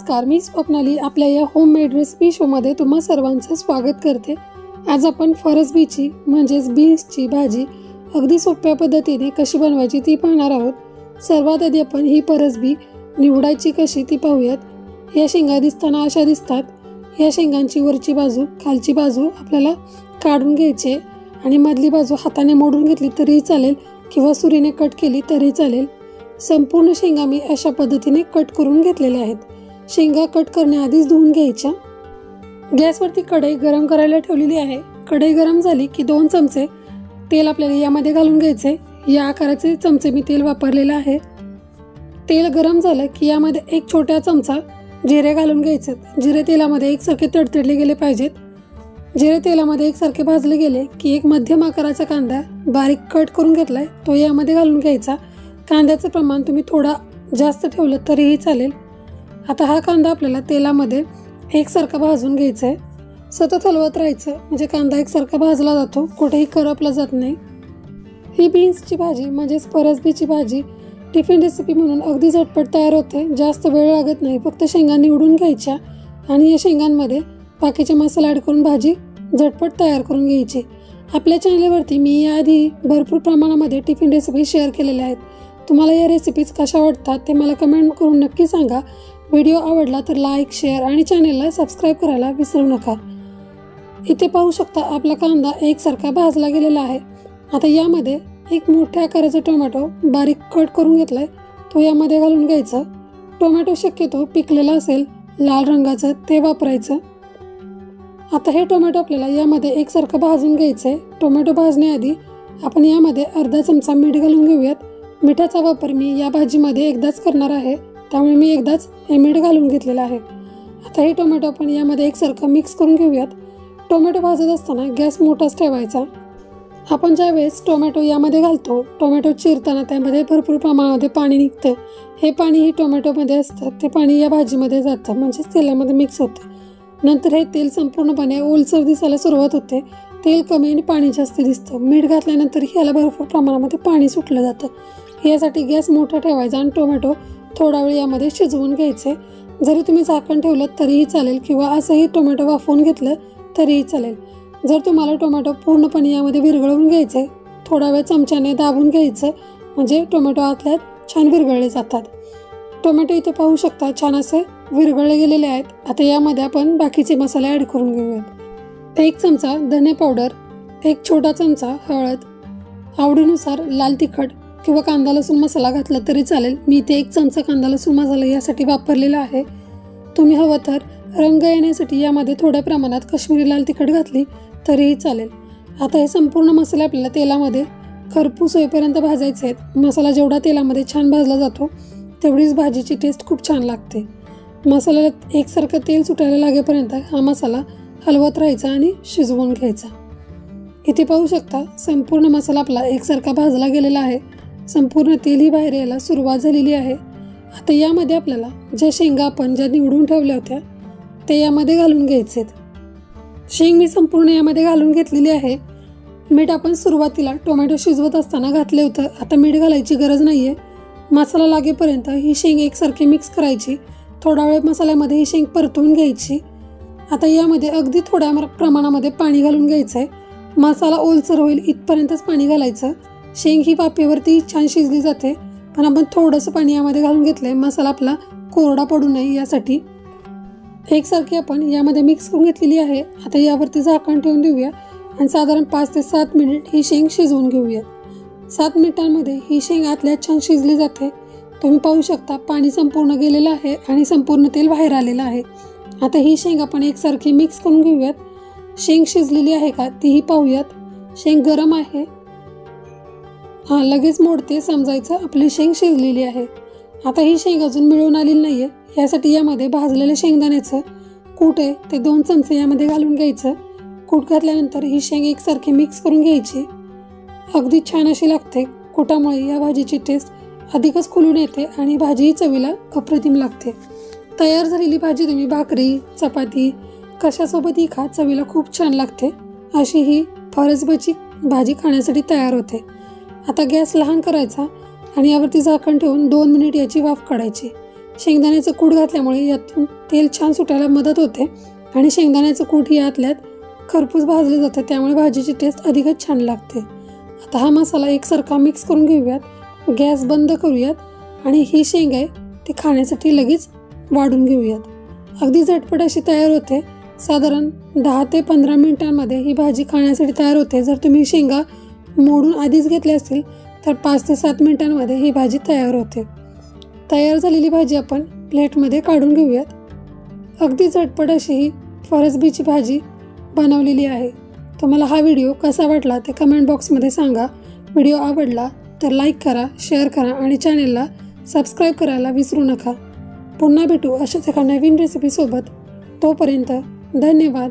नमस्कार, मी स्वप्नाली आपल्या या होममेड रेसिपी शोमध्ये तुम्हा सर्वांचं स्वागत करते। आज आपण फरसबीची म्हणजेच बीन्सची भाजी अगदी सोप्या पद्धतीने कशी बनवायची ती पाहणार आहोत। सर्वात आधी आपण ही फरसबी निवडायची कशी ती पाहूयात। या शेंगा दिसताना अशा दिसतात। या शेंगांची वरची बाजू खालची बाजू आपल्याला काढून घ्यायची आणि मधली बाजू हाताने मोडून घेतली तरीही चालेल किंवा सुरीने कट केली तरी चालेल। संपूर्ण शेंगा मी अशा पद्धतीने कट करून घेतलेल्या आहेत। शेंगा कट करण्याआधीच धुवून घ्यायच्या। गॅसवरती कढई गरम करायला ठेवलेली आहे। कढई गरम झाली की 2 चमचे तेल आपल्याला यामध्ये घालून घ्यायचे। या आकाराचे चमचे मी तेल वापरलेले आहे। तेल गरम झालं की यामध्ये 1 छोटा चमचा जिरे घालून घ्यायचे। जिरे तेलामध्ये एकसारखे तडतडले गेले पाहिजेत। जिरे तेलामध्ये एकसारखे भाजले गेले की एक मध्यम आकाराचा कांदा बारीक कट करून घेतलाय तो यामध्ये घालून घ्यायचा। कांद्याचं प्रमाण तुम्ही थोडा जास्त ठेवलं तरीही चालेल। आता हा कांदा आपल्याला तेलामध्ये एकसारखा भाजून घ्यायचा आहे। सतत हलवत राहायचं म्हणजे कांदा एकसारखा भाजला जातो, कुठेही करपला जात नाही। ही बीन्सची भाजी म्हणजेच फरसबीची भाजी टिफिन रेसिपी म्हणून अगदी झटपट तयार होते। जास्त वेळ लागत नाही, फक्त शेंगा निवडून घ्यायच्या आणि या शेंगांमध्ये बाकीचे मसाले ॲड करून भाजी झटपट तयार करून घ्यायची। आपल्या चॅनलवरती मी याआधी भरपूर प्रमाणामध्ये टिफिन रेसिपी शेअर केलेल्या आहेत। तुम्हाला या रेसिपीज कशा वाटतात ते मला कमेंट करून नक्की सांगा। व्हिडिओ आवडला तर लाईक, शेअर आणि चॅनलला सबस्क्राईब करायला विसरू नका। इथे पाहू शकता आपला कांदा एकसारखा भाजला गेलेला आहे। आता यामध्ये एक मोठ्या आकाराचा टोमॅटो बारीक कट करून घेतलाय तो यामध्ये घालून घ्यायचा। टोमॅटो शक्यतो पिकलेला असेल लाल रंगाचं ते वापरायचं। आता हे टोमॅटो आपल्याला यामध्ये एकसारखं भाजून घ्यायचंय। टोमॅटो भाजण्याआधी आपण यामध्ये अर्धा चमचा मीठ घालून घेऊयात। मिठाचा वापर मी या भाजीमध्ये एकदाच करणार आहे, त्यामुळे मी एकदाच हे मीठ घालून घेतलेलं आहे। आता हे टोमॅटो आपण यामध्ये एकसारखं मिक्स करून घेऊयात। टोमॅटो भाजत असताना गॅस मोठाच ठेवायचा। आपण ज्या वेळेस टोमॅटो यामध्ये घालतो, टोमॅटो चिरताना त्यामध्ये भरपूर प्रमाणामध्ये पाणी निघतं। हे पाणी ही टोमॅटोमध्ये असतं, ते पाणी या भाजीमध्ये जातं म्हणजेच तेलामध्ये मिक्स होतं। नंतर हे तेल संपूर्णपणे ओलसर दिसायला सुरुवात होते। तेल कमी आणि पाणी जास्त दिसतं। मीठ घातल्यानंतर ह्याला भरपूर प्रमाणामध्ये पाणी सुटलं जातं। यासाठी गॅस मोठा ठेवायचा आणि टोमॅटो थोडा वेळ यामध्ये शिजवून घ्यायचे। जरी तुम्ही झाकण ठेवलं तरीही चालेल किंवा असंही टोमॅटो वाफवून घेतलं तरीही चालेल। जर तुम्हाला टोमॅटो पूर्णपणे यामध्ये विरघळवून घ्यायचे, थोडा वेळ चमच्याने दाबून घ्यायचं म्हणजे टोमॅटो आतल्यात छान विरघळले जातात। टोमॅटो इथे पाहू शकता छान असे विरघळले गेलेले आहेत। आता यामध्ये आपण बाकीचे मसाले ॲड करून घेऊयात। 1 चमचा धने पावडर, 1 छोटा चमचा हळद, आवडीनुसार लाल तिखट किंवा कांदा लसूण मसाला घातला तरी चालेल। मी इथे 1 चमचा कांदा लसूण मसाला यासाठी वापरलेला आहे। तुम्ही हवं तर रंग येण्यासाठी यामध्ये थोड्या प्रमाणात काश्मीरी लाल तिखट घातली तरीही चालेल। आता हे संपूर्ण मसाले आपल्याला तेलामध्ये खरपूस होईपर्यंत भाजायचे आहेत। मसाला जेवढा तेलामध्ये छान भाजला जातो तेवढीच भाजीची टेस्ट खूप छान लागते। मसाल्याला एकसारखं तेल सुटायला लागेपर्यंत हा मसाला हलवत राहायचा आणि शिजवून घ्यायचा। इथे पाहू शकता संपूर्ण मसाला आपला एकसारखा भाजला गेलेला आहे। संपूर्ण तेलही बाहेर यायला सुरुवात झालेली आहे। आता यामध्ये आपल्याला ज्या शेंगा आपण ज्या निवडून ठेवल्या होत्या ते यामध्ये घालून घ्यायचे। शेंग मी संपूर्ण यामध्ये घालून घेतलेली आहे। मीठ आपण सुरुवातीला टोमॅटो शिजवत असताना घातले होतं, आता मीठ घालायची गरज नाही आहे। मसाला लागेपर्यंत ही शेंग एकसारखी मिक्स करायची। थोडा वेळ मसाल्यामध्ये ही शेंग परतवून घ्यायची। आता यामध्ये अगदी थोड्या प्रमाणामध्ये पाणी घालून घ्यायचं आहे। मसाला ओलसर होईल इथपर्यंतच पाणी घालायचं। शेंग ही वाफेवरती छान शिजली जाते, पण आपण थोडंसं पाणी यामध्ये घालून घेतलंय मसाला आपला कोरडा पडू नये यासाठी। एकसारखी आपण यामध्ये मिक्स करून घेतलेली आहे। आता यावरती झाकण ठेवून देऊया आणि साधारण 5 ते 7 मिनिट ही शेंग शिजवून घेऊया। 7 मिनिटांमध्ये ही शेंग आतल्यात छान शिजली जाते। तुम्ही पाहू शकता पाणी संपूर्ण गेलेलं आहे आणि संपूर्ण तेल बाहेर आलेलं आहे। आता ही शेंग आपण एकसारखी मिक्स करून घेऊयात। शेंग शिजलेली आहे का तीही पाहूयात। शेंग गरम आहे, लगेच मोडते समजायचं आपली शेंग शिजलेली आहे। आता ही शेंग अजून मिळून आलेली नाहीये, यासाठी यामध्ये भाजलेले शेंगदाण्याचं कूट आहे ते 2 चमचे यामध्ये घालून घ्यायचं। कूट घातल्यानंतर ही शेंग एकसारखी मिक्स करून घ्यायची। अगदी छान अशी लागते। कुटामुळे या भाजीची टेस्ट अधिकच खुलून येते आणि भाजीही चवीला अप्रतिम लागते। तयार झालेली भाजी तुम्ही भाकरी, चपाती कशासोबतही खा, चवीला खूप छान लागते। अशी ही फरसबीची भाजी खाण्यासाठी तयार होते। आता गॅस लहान करायचा आणि यावरती झाकण ठेवून 2 मिनिट याची वाफ काढायची। शेंगदाण्याचं कूट घातल्यामुळे यातून तेल छान सुटायला मदत होते आणि शेंगदाण्याचं कूट ही आतल्यात खरपूस भाजलं जातं, त्यामुळे भाजीची टेस्ट अधिकच छान लागते। आता हा मसाला एकसारखा मिक्स करून घेऊयात, गॅस बंद करूयात आणि ही शेंग आहे ती खाण्यासाठी लगेच वाढून घेऊयात। अगदी झटपट अशी तयार होते। साधारण 10 ते 15 मिनिटांमध्ये ही भाजी खाण्यासाठी तयार होते। जर तुम्ही शेंगा मोडून आधीच घेतल्या असतील तर 5 ते 7 मिनिटांमध्ये ही भाजी तयार होते। तयार झालेली भाजी आपण प्लेटमध्ये काढून घेऊयात। अगदी झटपट अशी ही फरसबीची भाजी बनवलेली आहे। तुम्हाला हा व्हिडिओ कसा वाटला ते कमेंट बॉक्समध्ये सांगा। व्हिडिओ आवडला तर लाईक करा, शेअर करा आणि चॅनेलला सबस्क्राईब करायला विसरू नका। पुन्हा भेटू अशाच एका नवीन रेसिपीसोबत। तोपर्यंत धन्यवाद।